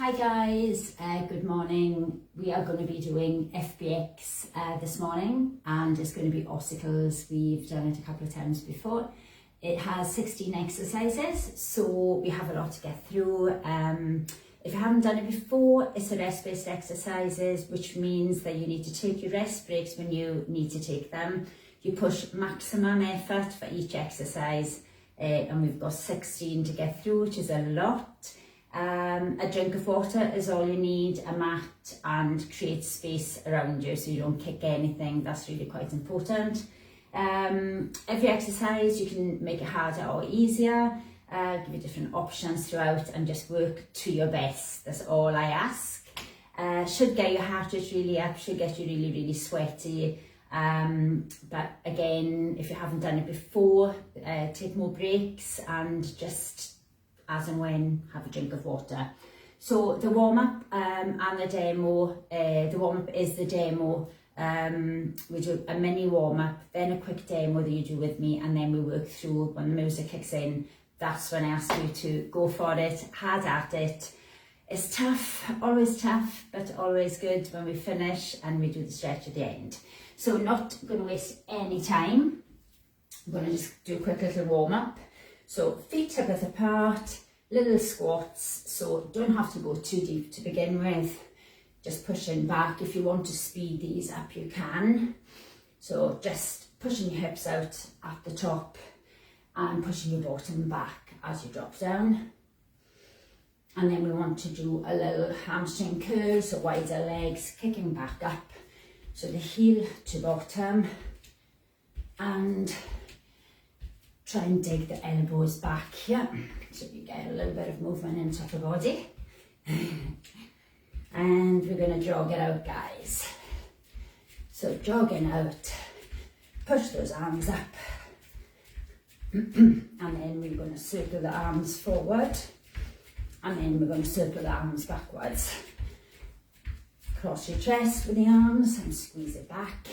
Hi guys, good morning. We are going to be doing FBX this morning, and it's going to be obstacles. We've done it a couple of times before. It has 16 exercises, so we have a lot to get through. If you haven't done it before, it's a rest-based exercises, which means that you need to take your rest breaks when you need to take them. You push maximum effort for each exercise, and we've got 16 to get through, which is a lot. A drink of water is all you need, a mat, and create space around you so you don't kick anything. That's really quite important. Every exercise you can make it harder or easier, give you different options throughout, and just work to your best. That's all I ask. Should get your heart rate really up, should get you really sweaty. But again, if you haven't done it before, take more breaks and just as and when have a drink of water. So the warm-up and the demo, the warm-up is the demo. We do a mini warm-up, then a quick demo that you do with me, and then we work through. When the music kicks in, that's when I ask you to go for it, hard at it. It's tough, but always good when we finish and we do the stretch at the end. So not going to waste any time. I'm going to just do a quick little warm-up. So feet a bit apart, little squats, so don't have to go too deep to begin with. Just pushing back. If you want to speed these up, you can. So just pushing your hips out at the top and pushing your bottom back as you drop down. And then we want to do a little hamstring curl, so wider legs, kicking back up. So the heel to bottom, and try and dig the elbows back here, so you get a little bit of movement into the body. And we're going to jog it out, guys. So jogging out, push those arms up, and then we're going to circle the arms forward, and then we're going to circle the arms backwards. Cross your chest with the arms and squeeze it back.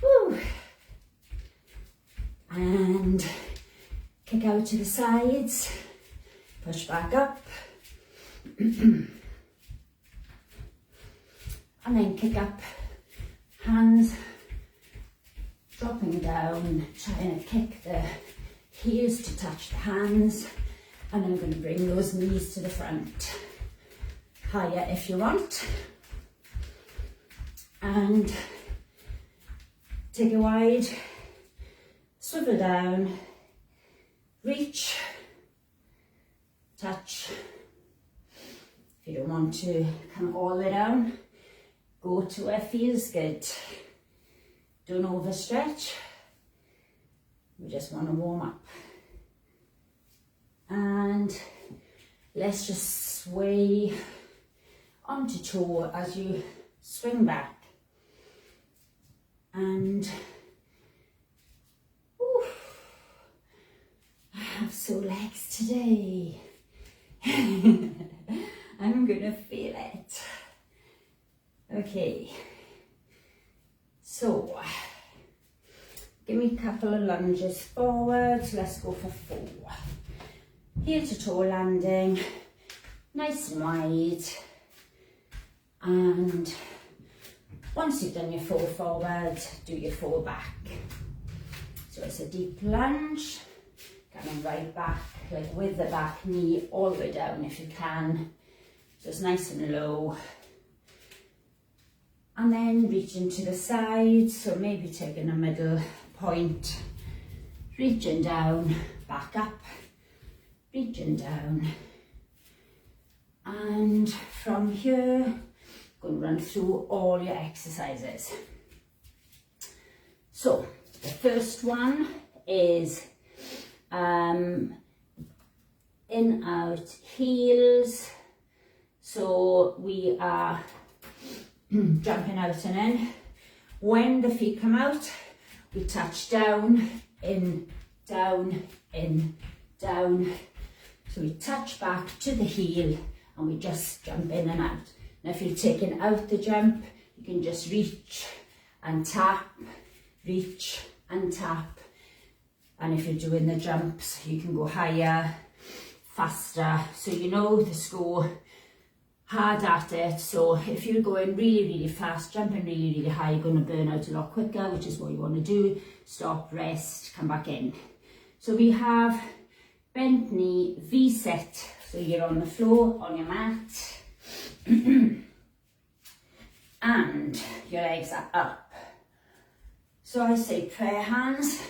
Woo. And kick out to the sides, push back up, and then kick up, hands dropping down, trying to kick the heels to touch the hands, and I'm going to bring those knees to the front, higher if you want, and take a wide, swivel down, reach, touch. If you don't want to come all the way down, go to where it feels good. Don't overstretch. We just want to warm up. And let's just sway onto toe as you swing back. And I have sore legs today. I'm gonna feel it. Okay, so give me a couple of lunges forward. Let's go for 4. Heel to toe landing, nice and wide. And once you've done your 4 forward, do your 4 back. So it's a deep lunge, coming right back, like with the back knee all the way down if you can. So it's nice and low. And then reaching to the side, so maybe taking a middle point, reaching down, back up, reaching down. And from here, going to run through all your exercises. So the first one is in, out, heels. So we are jumping out and in. When the feet come out, we touch down, in, down, in, down. So we touch back to the heel and we just jump in and out. Now if you're taking out the jump, you can just reach and tap, reach and tap. And if you're doing the jumps, you can go higher, faster. So you know the score, hard at it. So if you're going really, really fast, jumping really, really high, you're going to burn out a lot quicker, which is what you want to do. Stop, rest, come back in. So we have bent knee, V-sit. So you're on the floor, on your mat. And your legs are up. So I say prayer hands,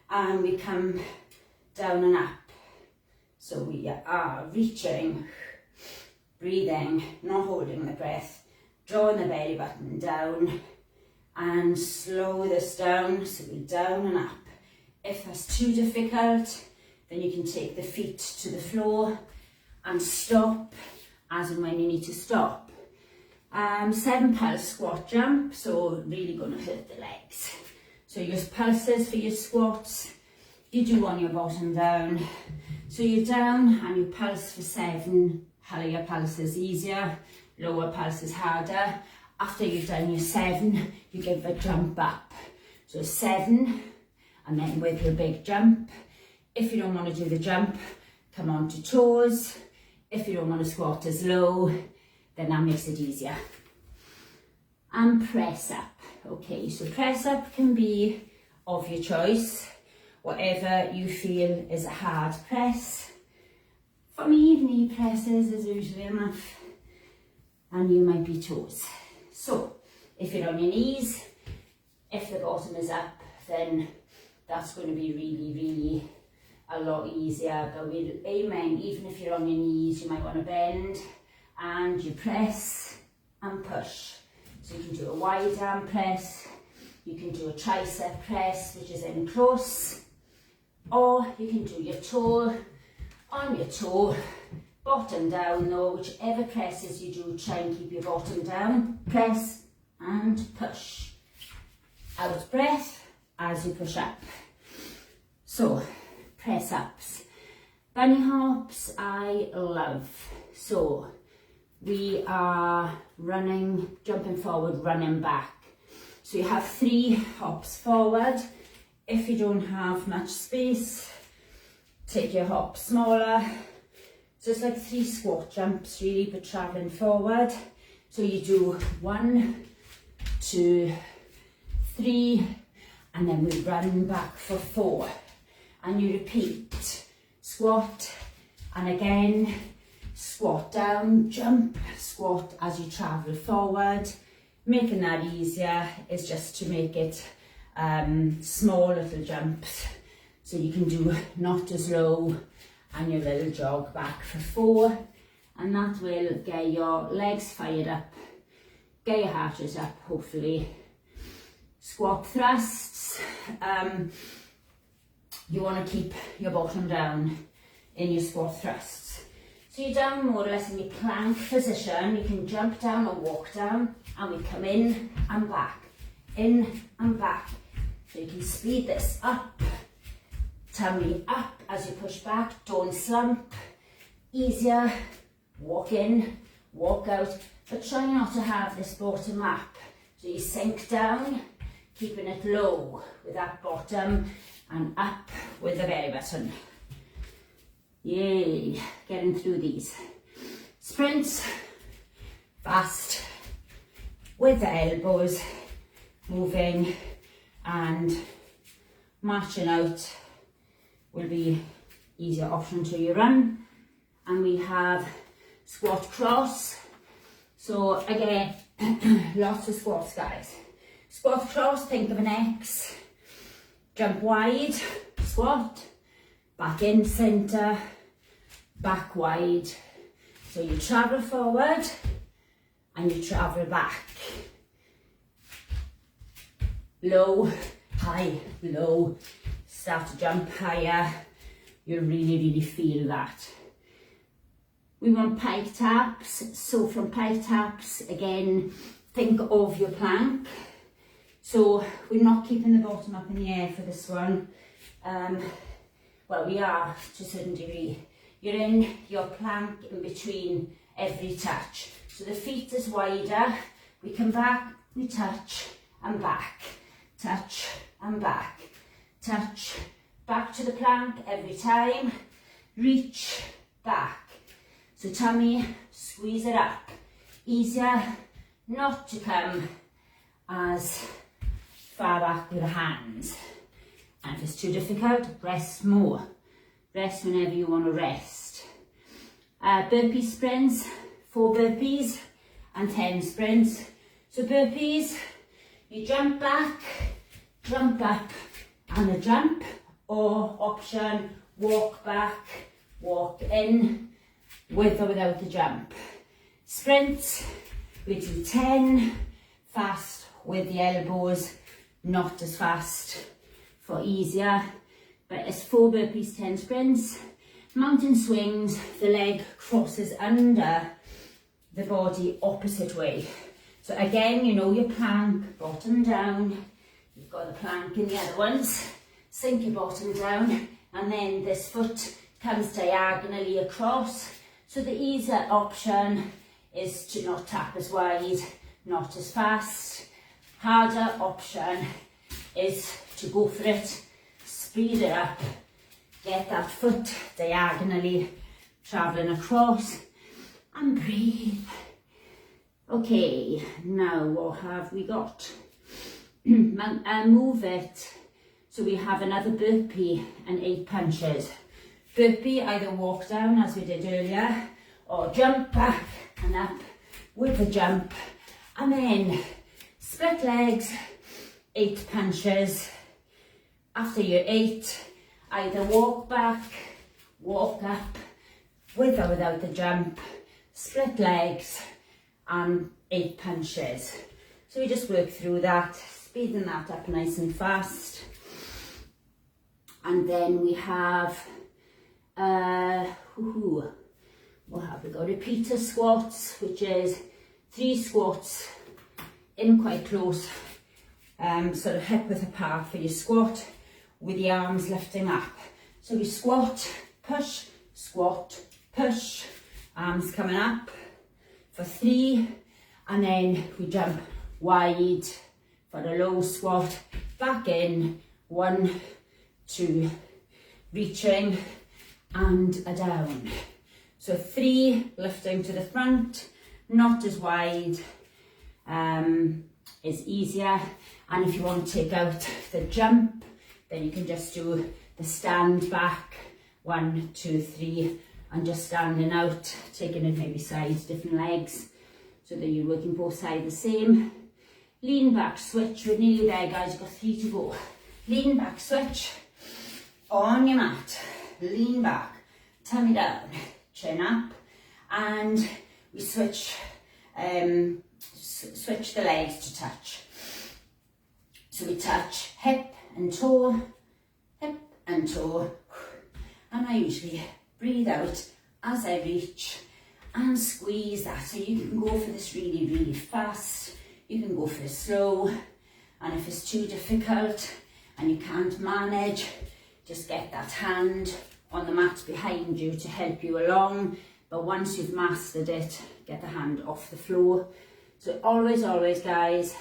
and we come down and up. So we are reaching, breathing, not holding the breath, drawing the belly button down, and slow this down, so we're down and up. If that's too difficult, then you can take the feet to the floor and stop as and when you need to stop. 7 pulse squat jump, so really going to hurt the legs. So your pulses for your squats, you do on your bottom down. So you're down and you pulse for 7, higher pulse is easier, lower pulse is harder. After you've done your 7, you give a jump up. So 7, and then with your big jump. If you don't want to do the jump, come on to toes. If you don't want to squat as low, then that makes it easier. And press up. Okay, so press up can be of your choice, whatever you feel is a hard press. For me, knee presses is usually enough, and you might be toes. So if you're on your knees, if the bottom is up, then that's going to be really, really a lot easier. But we're aiming, even if you're on your knees, you might want to bend and you press and push. So you can do a wide arm press, you can do a tricep press, which is in close, or you can do your toe on your toe, bottom down though, whichever presses you do, try and keep your bottom down, press and push. Out breath as you push up. So, press ups. Bunny hops I love. So, we are running, jumping forward, running back. So you have 3 hops forward. If you don't have much space, take your hop smaller. So it's like 3 squat jumps really, but traveling forward. So you do 1, 2, 3, and then we run back for 4. And you repeat, squat, and again, squat down, jump, squat as you travel forward. Making that easier is just to make it small little jumps, so you can do not as low, and your little jog back for 4, and that will get your legs fired up, get your heart rate up hopefully. Squat thrusts, you want to keep your bottom down in your squat thrusts. So you're down more or less in your plank position. You can jump down or walk down, and we come in and back, in and back. So you can speed this up, tummy up as you push back, don't slump, easier, walk in, walk out, but try not to have this bottom up. So you sink down, keeping it low with that bottom, and up with the belly button. Yay, getting through these. Sprints, fast, with the elbows moving and marching out will be easier option to your run. And we have squat cross. So again, lots of squats guys. Squat cross, think of an X, jump wide, squat, back in centre, back wide. So you travel forward and you travel back. Low, high, low, start to jump higher. You really, really feel that. We want pike taps. So from pike taps, again, think of your plank. So we're not keeping the bottom up in the air for this one. Well, we are to a certain degree. You're in your plank in between every touch. So the feet is wider. We come back, we touch and back. Touch and back. Touch, back to the plank every time. Reach, back. So tummy, squeeze it up. Easier not to come as far back with the hands. And if it's too difficult, rest more. Rest whenever you want to rest. Burpee sprints, 4 burpees and 10 sprints. So burpees, you jump back, jump up and a jump, or option, walk back, walk in, with or without the jump. Sprints, we do 10, fast with the elbows, not as fast for easier, but it's 4 burpees, 10 sprints. Mountain swings, the leg crosses under the body opposite way. So again, you know your plank, bottom down, you've got the plank in the other ones, sink your bottom down, and then this foot comes diagonally across. So the easier option is to not tap as wide, not as fast. Harder option is to go for it, speed it up, get that foot diagonally travelling across, and breathe. Okay, now what have we got? Move it. So we have another burpee and 8 punches. Burpee, either walk down as we did earlier, or jump back and up with the jump, and then split legs, 8 punches. After your 8, either walk back, walk up, with or without the jump, split legs, and 8 punches. So we just work through that, speeding that up nice and fast. And then we have, what have we got? Repeater squats, which is 3 squats in quite close, sort of hip width apart for your squat, with the arms lifting up. So we squat, push, arms coming up for 3, and then we jump wide for a low squat, back in, 1, 2, reaching, and a down. So 3, lifting to the front, not as wide, is easier. And if you want to take out the jump, then you can just do the stand back, 1, 2, 3, and just standing out, taking it maybe sides, different legs, so that you're working both sides the same. Lean back switch, we're nearly there guys, you've got 3 to go. Lean back switch, on your mat, lean back, tummy down, chin up, and we switch switch the legs to touch. So we touch hip and toe, and I usually breathe out as I reach and squeeze that. So you can go for this really, really fast, you can go for it slow, and if it's too difficult and you can't manage, just get that hand on the mat behind you to help you along. But once you've mastered it, get the hand off the floor. So always guys,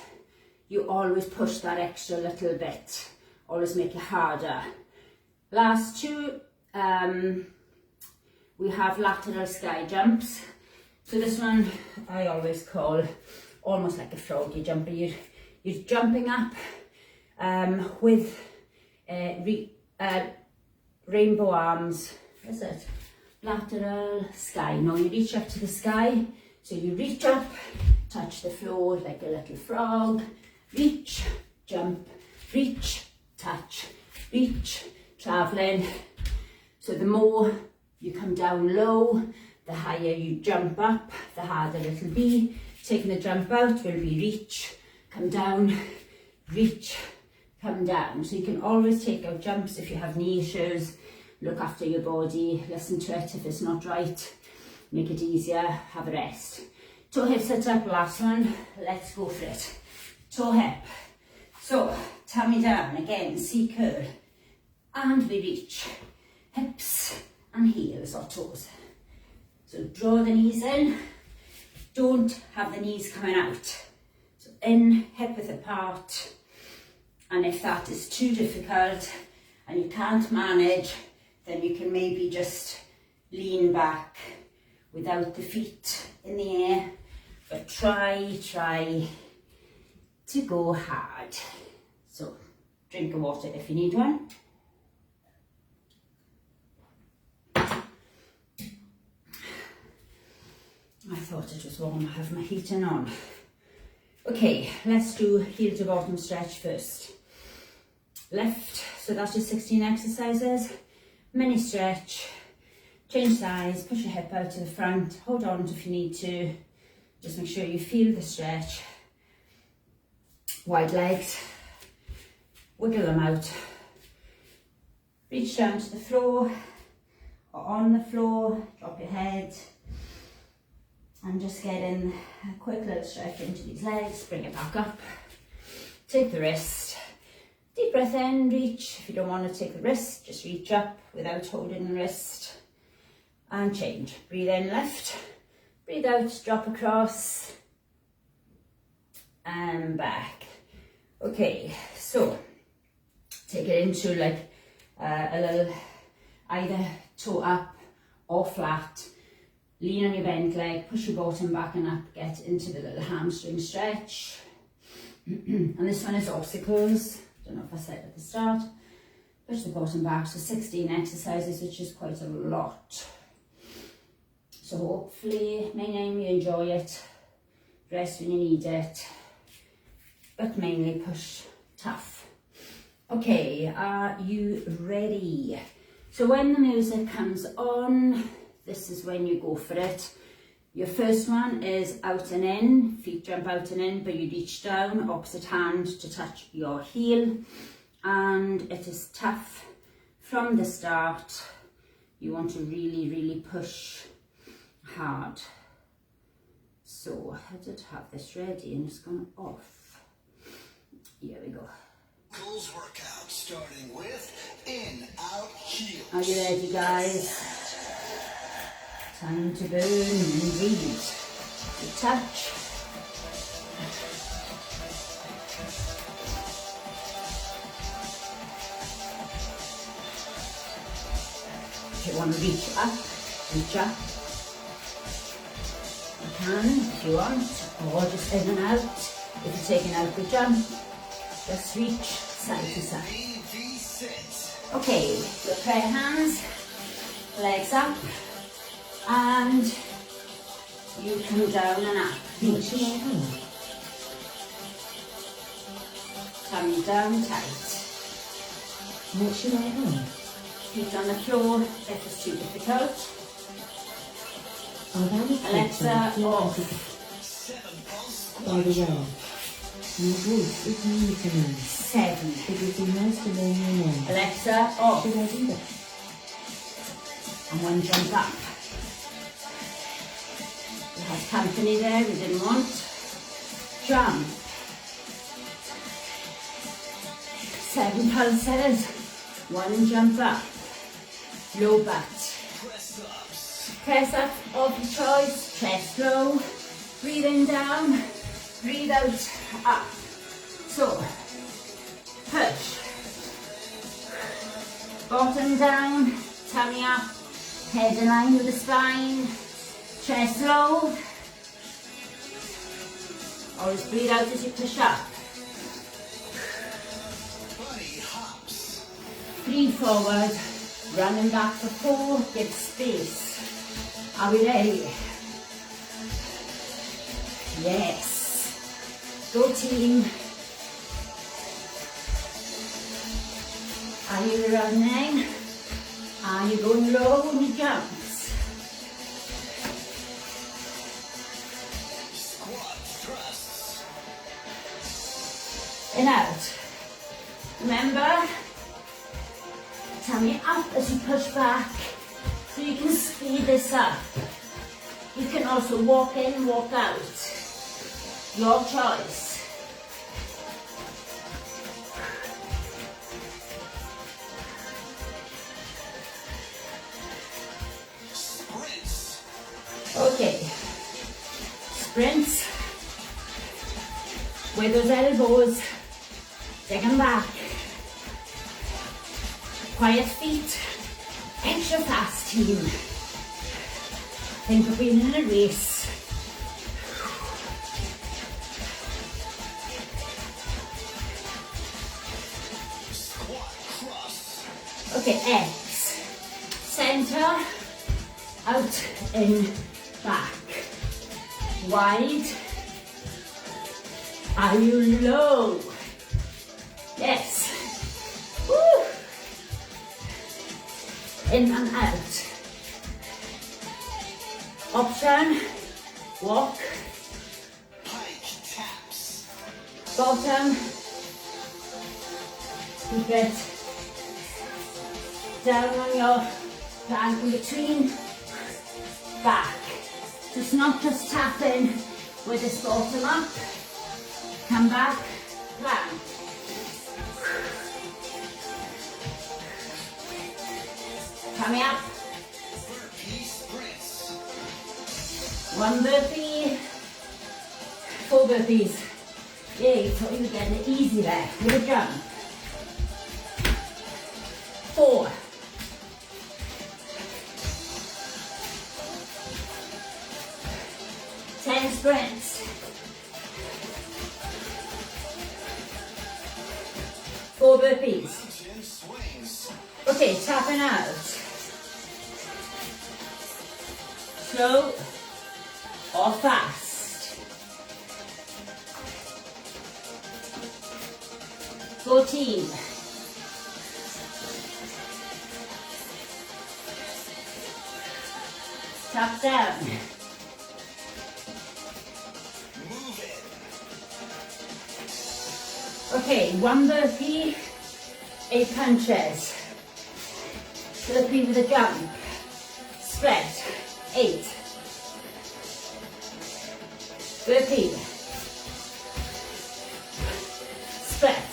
you always push that extra little bit, always make it harder. Last 2, we have lateral sky jumps. So this one I always call almost like a froggy jumper. You're jumping up with rainbow arms. What is it? Lateral sky. Now you reach up to the sky. So you reach up, touch the floor like a little frog. Reach, jump, reach, touch, reach, traveling. So the more you come down low, the higher you jump up, the harder it'll be. Taking the jump out will be reach, come down, reach, come down. So you can always take out jumps if you have knee issues. Look after your body, listen to it if it's not right, make it easier, have a rest. Toe hip sit up, last one, let's go for it. Toe hip. So tummy down, again, C curl, and we reach, hips and heels or toes. So draw the knees in, don't have the knees coming out. So in, hip width apart, and if that is too difficult and you can't manage, then you can maybe just lean back without the feet in the air, but try to go hard. So drink of water if you need one. I thought it was warm, I have my heating on. Okay, let's do heel to bottom stretch first. Left, so that's your 16 exercises. Mini stretch, change size, push your hip out to the front, hold on if you need to. Just make sure you feel the stretch. Wide legs, wiggle them out. Reach down to the floor or on the floor, drop your head. And just get in a quick little stretch into these legs, bring it back up. Take the wrist, deep breath in, reach. If you don't want to take the wrist, just reach up without holding the wrist. And change. Breathe in, lift. Breathe out, drop across. And back. Okay, so take it into like a little either toe up or flat. Lean on your bent leg, push your bottom back and up, get into the little hamstring stretch. And this one is obstacles. Don't know if I said at the start. Push the bottom back, so 16 exercises, which is quite a lot. So hopefully, my name, you enjoy it. Rest when you need it. But mainly push tough. Okay, are you ready? So when the music comes on, this is when you go for it. Your first one is out and in, feet jump out and in, but you reach down, opposite hand to touch your heel. And it is tough from the start. You want to really push hard. So I did have this ready and it's gone off. Here we go. Goals workout starting with in, out, heel. Are you ready, guys? Time to burn and breathe. To touch. If you want to reach up. You can if you want, or just in and out. If you're taking out the jump, just reach side to side. Okay, so prayer hands, legs up. And you come down and up. Tummy down tight. Feet on the floor if it's too difficult. Alexa, off. 7. Alexa, off. And one jump up. We had company there, we didn't want. Jump. 7 pulses. 1 jump up. Low butt. Press up of your choice. Chest low. Breathing down. Breathe out. Up. So, push. Bottom down. Tummy up. Head in line with the spine. Chest low. Always breathe out as you push up. 3 forward. Running back for 4. Give space. Are we ready? Yes. Go team. Are you running? Are you going low in your jumps? Squat thrusts. And out. Remember, tummy up as you push back, so you can speed this up. You can also walk in, walk out. Your choice. Sprints. Okay, sprints with those elbows, take them back, quiet feet, extra fast team, Think of being in a race. Squat cross. Okay, X. Center, out, in, back. Wide. Are you low? Yes. Woo. In and out. Option, walk, Pike taps. bottom, keep it down on your plank in between, back. Just not just tapping with this bottom up, come back, plank. Coming up. Burpee sprints. 1 burpee, 4 burpees. Yay, thought you were getting it easy there. With a jump. 4. 10 sprints. 4 burpees. Mountain swings. Okay, tapping out. Slow or fast. 14. 'Tap down. Move it. Okay, 1 burpee, 8 punches. Burpee with a jump. Split, 8. Burpee. Split.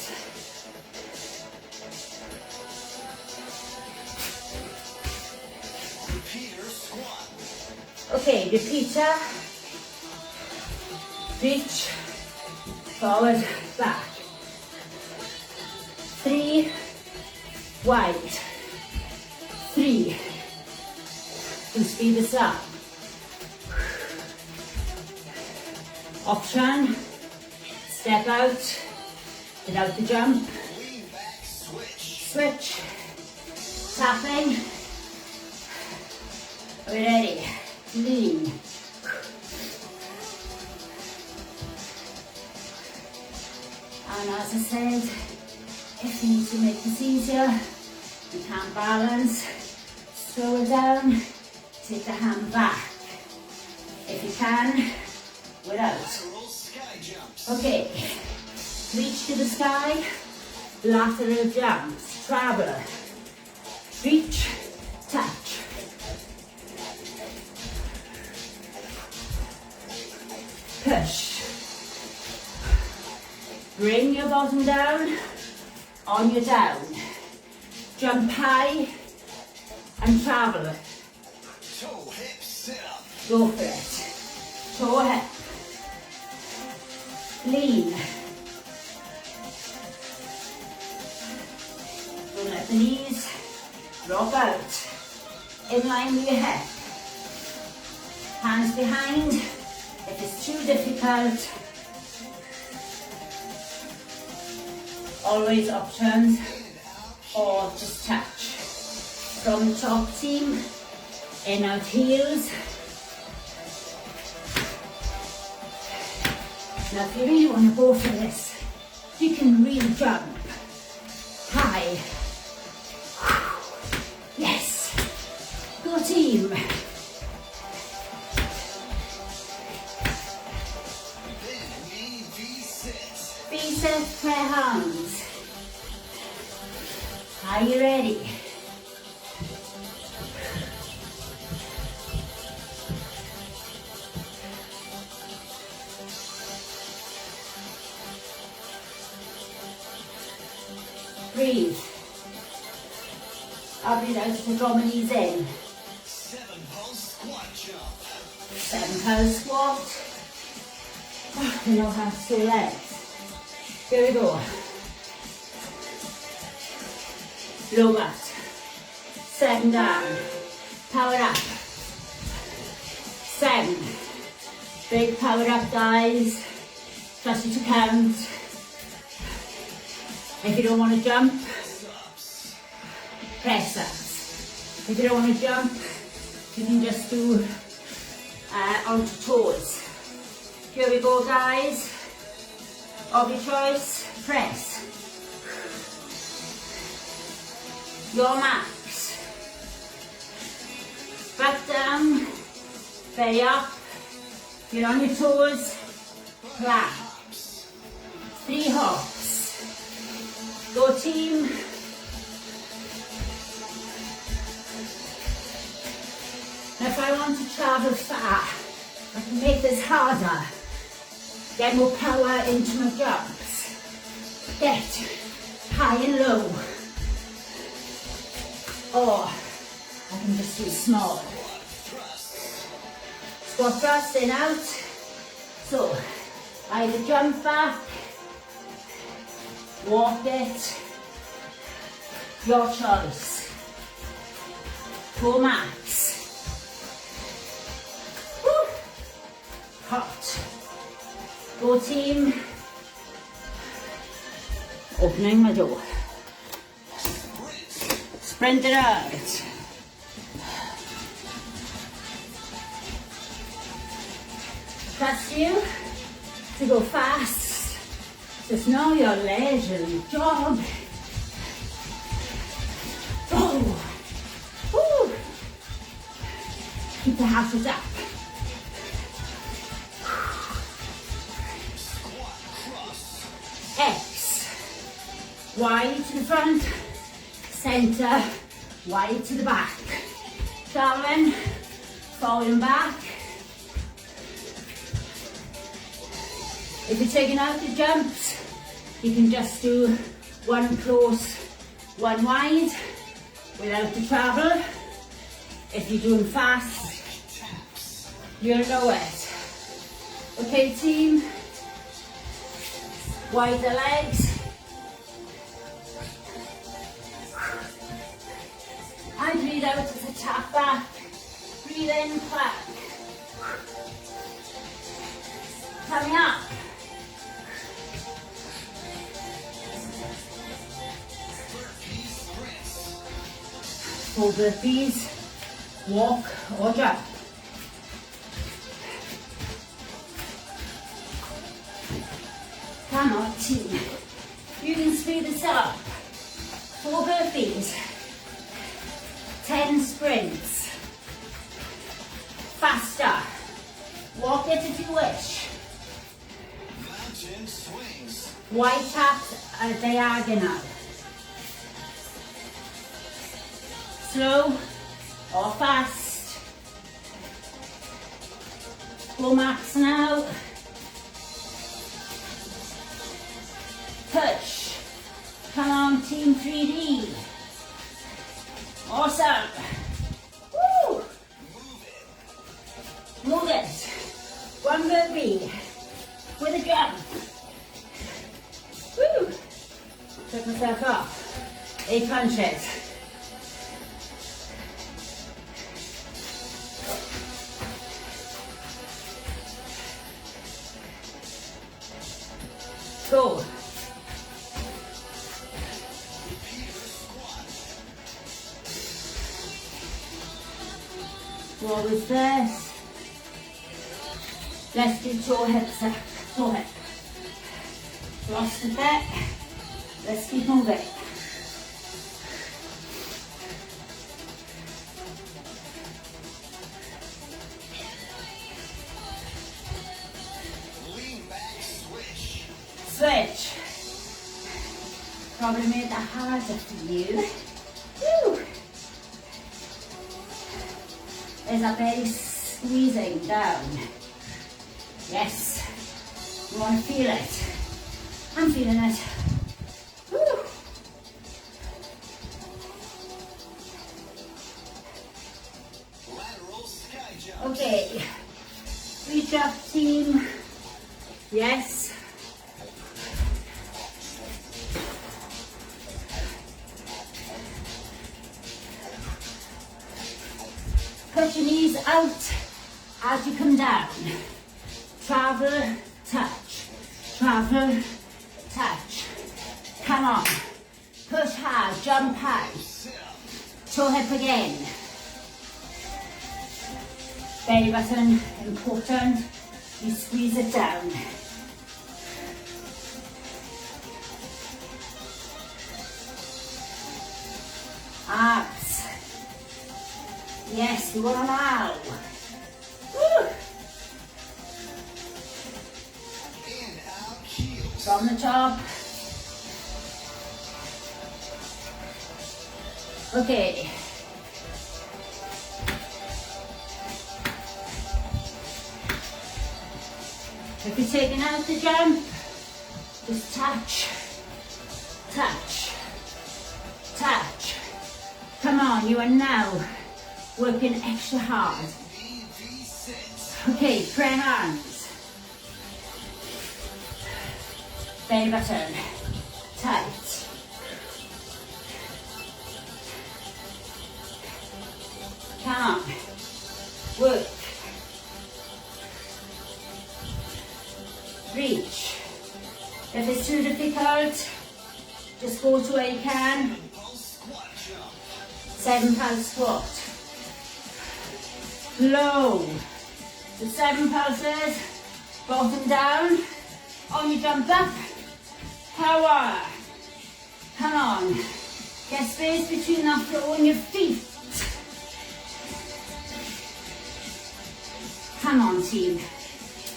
Repeater squat. Okay, repeater. Reach. Forward, back. 3. Wide. 3. And speed this up. Option. Step out. Without the jump. Lean back switch. Switch. Tapping. Are we ready? Lean. And as I said, if you need to make this easier, you can't balance, slow it down, take the hand back. If you can, without. Lateral sky jumps. Okay, reach to the sky, lateral jumps, travel, reach, touch. Push. Bring your bottom down, on your down. Jump high and travel. Toe hip sit up. Go for it. Toe hip. Lean. Don't let the knees drop out. In line with your hip. Hands behind. If it's too difficult, always options or just touch. From the top team, in out heels. Now if you really want to go for this, you can really jump high. Yes, go team. Then knee V-sit. V-sit, prayer hands. Are you ready? Breathe. I'll breathe out to draw my knees in. 7 pulse squat jump. 7 pose squat. Oh, you know how to do legs. Here we go. Low back. 7 down. Power up. 7. Big power up, guys. Trust you to count. If you don't want to jump, press ups. If you don't want to jump, you can just do onto toes. Here we go, guys. Of your choice, press. Your max. Back down, belly up. You're on your toes, clap. 3 hops. Go team. Now if I want to travel far, I can make this harder. Get more power into my jumps. Get high and low. Or I can just do small. Squat thrust in out. So either jump back, walk it, your choice. Go max. Woo. Hot. Go team. Opening my door. Sprint it out. Trust you to go fast. Just know your leisurely jog. Oh. Woo. Keep the halters up. X. Wide to the front. Center. Wide to the back. Traveling. Falling back. If you're taking out the jumps, you can just do 1 close, 1 wide without the travel. If you're doing fast, you'll know it. Okay team, wide the legs. And breathe out as I tap back. Breathe in, clap. Coming up. 4 burpees, walk or jump. Come on team, you can speed this up. 4 burpees, 10 sprints. Faster, walk it if you wish. Mountain swings. Wide taps are diagonal. Slow or fast. Go max now. Push. Come on, team 3D. Awesome. Woo. Move it. 1 burpee with a jump. Woo. Check myself off. 8 punches. Go. What was this? Let's do toe hips up. Toe hip. Lost a bit. Let's keep moving. Lean back, switch. Switch. Probably made that harder for you. Woo. There's a belly squeezing down. Yes. You want to feel it. I'm feeling it. Woo. Lateral sky jump. Okay. Reach up, team. Yes. Push your knees out As you come down, travel, touch, travel, touch. Come on, push hard, jump high, toe hip again. Belly button, important, you squeeze it down. Abs. Yes, we want to now. Woo. In, out, heels. From the top. Okay. If you're taking out the jump, just touch, touch, touch. Come on, you are now working extra hard. Okay, prayer hands. Belly button, tight. Come on, work. Reach. If it's too difficult, just go to where you can. 7 pulse squat. Low. So 7 pulses. Bottom down. On your jump up. Power. Come on. Get space between the floor and your feet. Come on, team.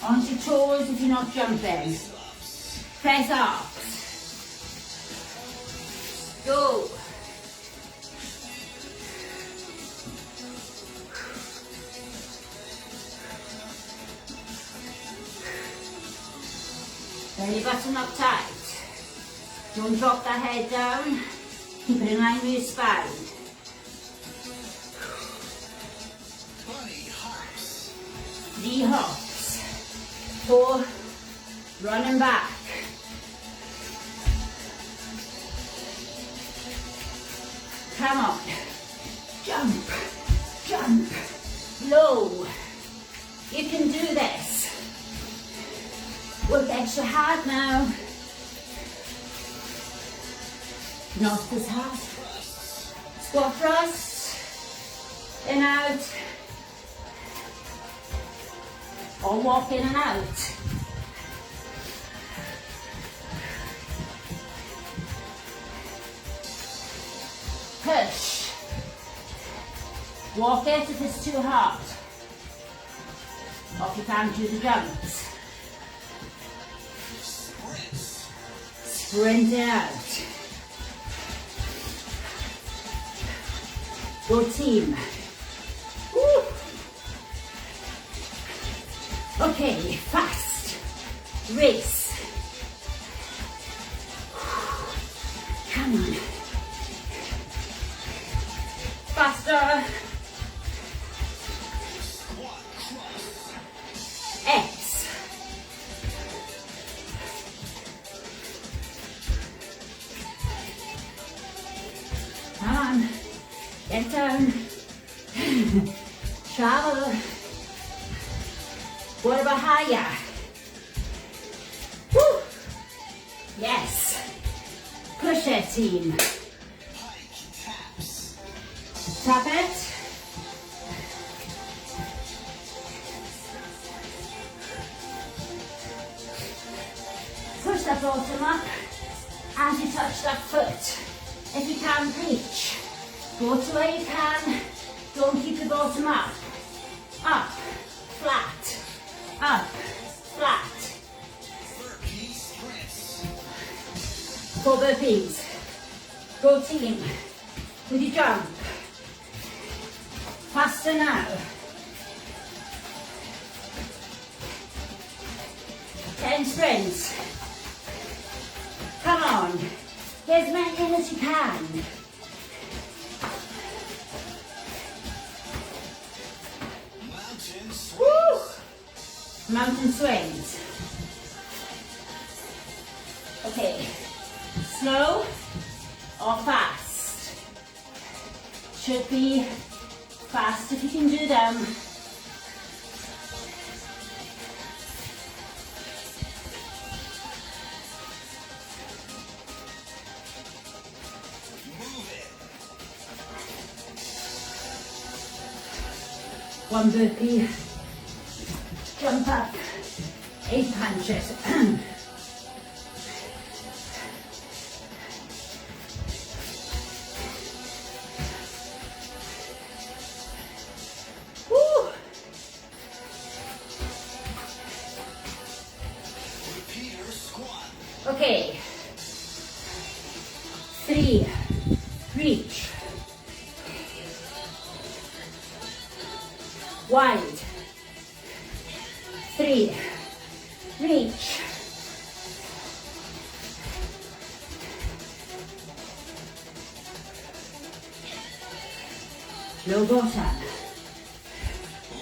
Onto your toes if you're not jumping. Press up. Go. Belly button up tight. Don't drop that head down. Keep it in line with your spine. Bunny hops. 3 hops. 4. Running back. Come on. Jump. Jump. Low. You can do this. Work extra hard now. Not this hard. Squat thrust. In, out. Or walk in and out. Push. Walk it if it's too hard. Or if you can't do the jumps. Sprint out. Go team. Woo. Okay, fast. Race. Come on. Faster. X. Come on. Get down. Travel. What about higher? Woo. Yes. Push it, team. Tap it. Push that bottom up as you touch that foot. If you can't reach, go to where you can. Don't keep the bottom up. Up, flat, up, flat. 4 burpees. Go team. With your jump. Faster now. 10 sprints. Come on. Get as many as you can. Woo! Mountain swings. Okay. Slow or fast. Should be fast if you can do them. 1 burpee, jump up, 8 punches. Woo. Repeater squat. Okay, 3, reach, wide, 3, reach, low bottom,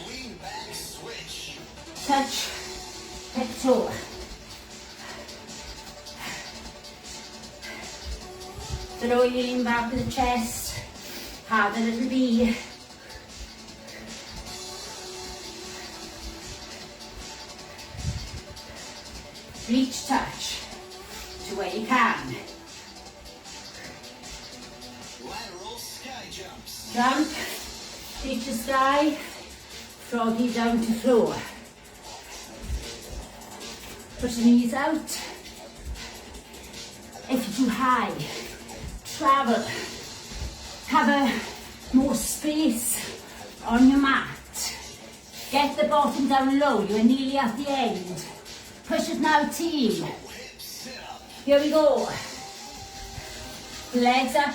Lean back switch. touch, hip toe, the lower you lean back with the chest, harder it'll be. Reach, touch to where you can. Lateral sky jumps. Jump, reach the sky, froggy down to floor. Put the knees out. If you're too high, travel. Have more space on your mat. Get the bottom down low, you're nearly at the end. Push it now, team. Hip sit up. Here we go. Legs up.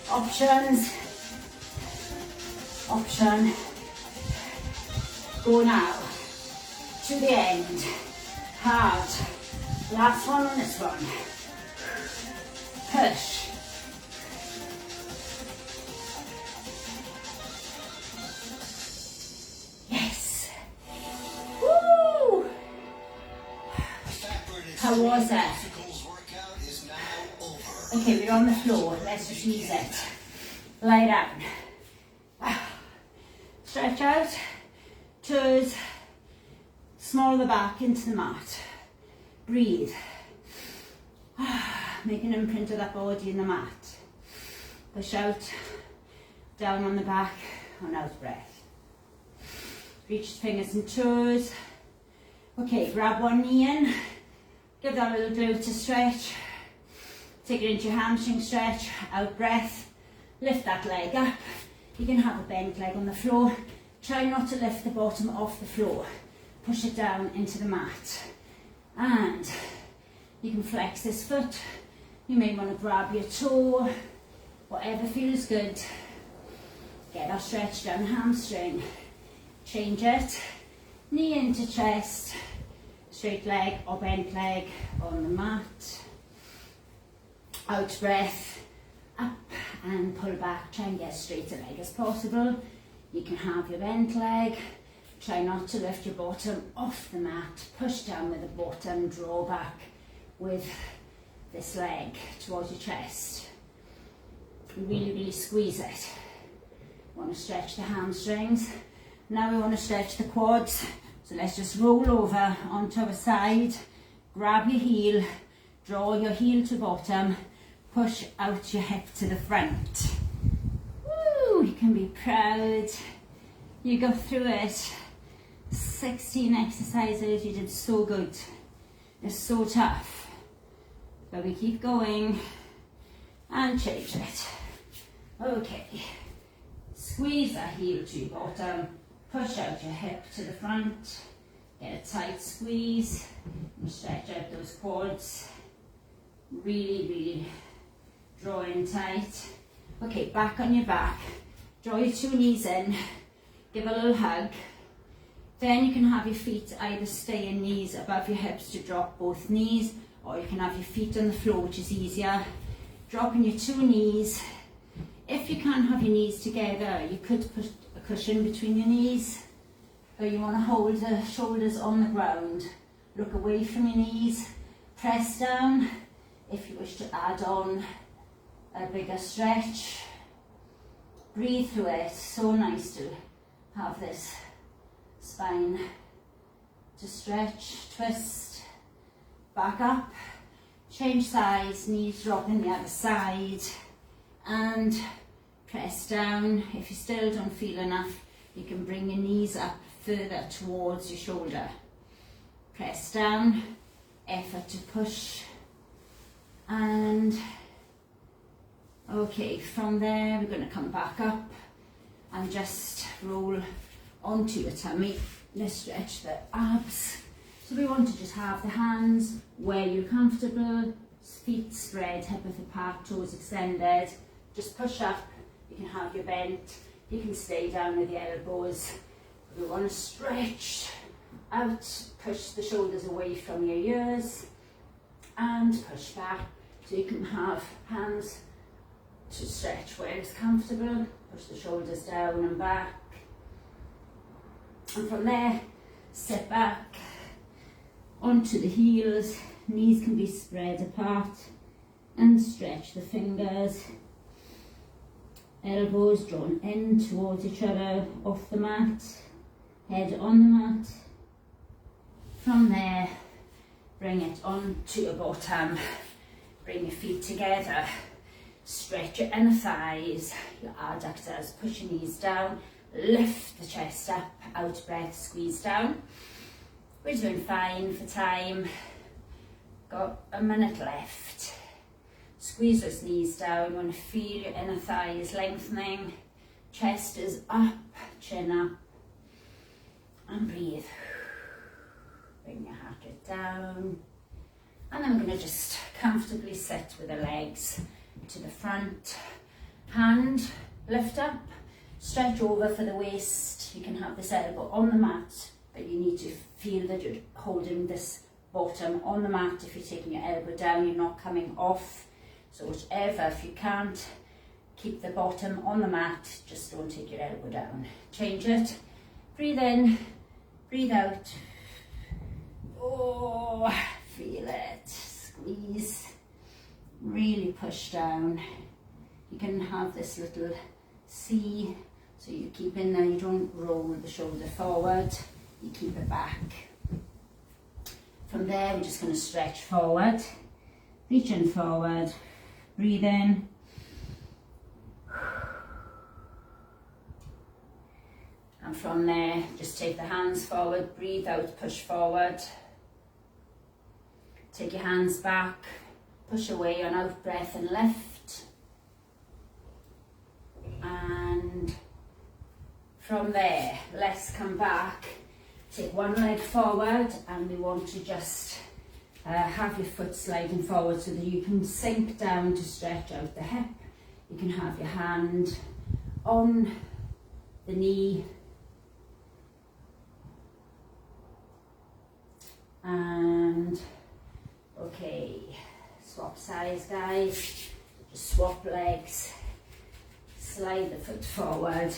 Options. Option. Go now. To the end. Hard. Last one on this one. Push. Yes. Woo! How was that? Obstacles workout is now over. Okay, we're on the floor. Let's just ease it. Lie down. Stretch out. Toes. Small the back into the mat. Breathe. Make an imprint of that body in the mat. Push out. Down on the back. On out breath. Reach the fingers and toes. Okay, grab one knee in. Give that a little glute stretch. Take it into your hamstring stretch. Out breath. Lift that leg up. You can have a bent leg on the floor. Try not to lift the bottom off the floor. Push it down into the mat. And you can flex this foot. You may want to grab your toe. Whatever feels good. Get that stretch down hamstring. Change it. Knee into chest. Straight leg or bent leg on the mat. Out breath. Up and pull back. Try and get as straight a leg as possible. You can have your bent leg. Try not to lift your bottom off the mat. Push down with the bottom. Draw back with this leg towards your chest. Really, really squeeze it. Want to stretch the hamstrings. Now we want to stretch the quads. So let's just roll over onto our side. Grab your heel. Draw your heel to bottom. Push out your hip to the front. Woo! You can be proud. You go through it. 16 exercises. You did so good. It's so tough. But we keep going. And change it. Okay. Squeeze that heel to your bottom. Push out your hip to the front. Get a tight squeeze. And stretch out those quads. Really, really draw in tight. Okay, back on your back. Draw your two knees in. Give a little hug. Then you can have your feet either stay in knees above your hips to drop both knees, or you can have your feet on the floor, which is easier. Dropping your two knees. If you can't have your knees together, you could put a cushion between your knees, or you want to hold the shoulders on the ground. Look away from your knees. Press down if you wish to add on a bigger stretch. Breathe through it. So nice to have this spine to stretch, twist, back up, change sides, knees dropping the other side, and Press down. If you still don't feel enough, you can bring your knees up further towards your shoulder. Press down, effort to push, and okay, from there we're going to come back up and just roll onto your tummy. Let's stretch the abs. So we want to just have the hands where you're comfortable, feet spread, hip width apart, toes extended. Just push up. You can have your bent. You can stay down with your elbows. We want to stretch out, push the shoulders away from your ears, and push back. So you can have hands to stretch where it's comfortable. Push the shoulders down and back. And from there, sit back onto the heels. Knees can be spread apart, and stretch the fingers. Elbows drawn in towards each other, off the mat, head on the mat. From there, bring it on to your bottom. Bring your feet together. Stretch your inner thighs, your adductors. Push your knees down. Lift the chest up. Out breath, squeeze down. We're doing fine for time. Got a minute left. Squeeze those knees down. You want to feel your inner thighs lengthening. Chest is up, chin up. And breathe. Bring your heart rate down. And I'm going to just comfortably sit with the legs to the front. Hand, lift up. Stretch over for the waist. You can have this elbow on the mat, but you need to feel that you're holding this bottom on the mat. If you're taking your elbow down, you're not coming off. So whichever, if you can't keep the bottom on the mat, just don't take your elbow down. Change it. Breathe in, breathe out. Oh, feel it. Squeeze. Really push down. You can have this little C, so you keep in there, you don't roll the shoulder forward, you keep it back. From there, we're just going to stretch forward, reaching forward, breathe in. And from there, just take the hands forward, breathe out, push forward. Take your hands back, push away on out breath and lift. And from there, let's come back. Take one leg forward, and we want to just have your foot sliding forward so that you can sink down to stretch out the hip. You can have your hand on the knee. And okay, swap sides, guys. Just swap legs. Slide the foot forward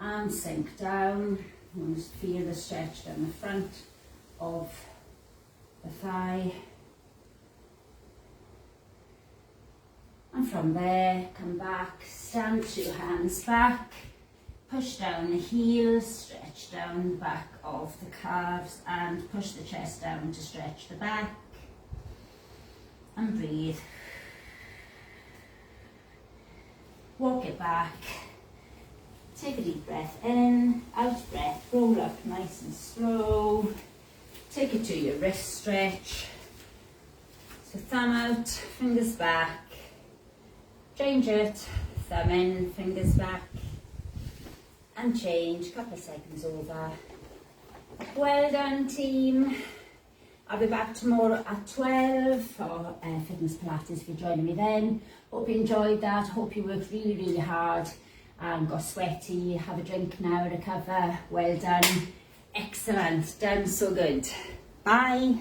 and sink down. You just feel the stretch down the front of the thigh. And from there, come back, stand 2 hands back, push down the heels, stretch down the back of the calves, and push the chest down to stretch the back. And breathe. Walk it back. Take a deep breath in, out breath, roll up nice and slow. Take it to your wrist stretch. So thumb out, fingers back. Change it, thumb in, fingers back. And change, couple of seconds over. Well done, team. I'll be back tomorrow at 12 for Fitness Pilates if you're joining me then. Hope you enjoyed that. Hope you worked really, really hard and got sweaty. Have a drink now, recover. Well done. Excellent. Done so good. Bye.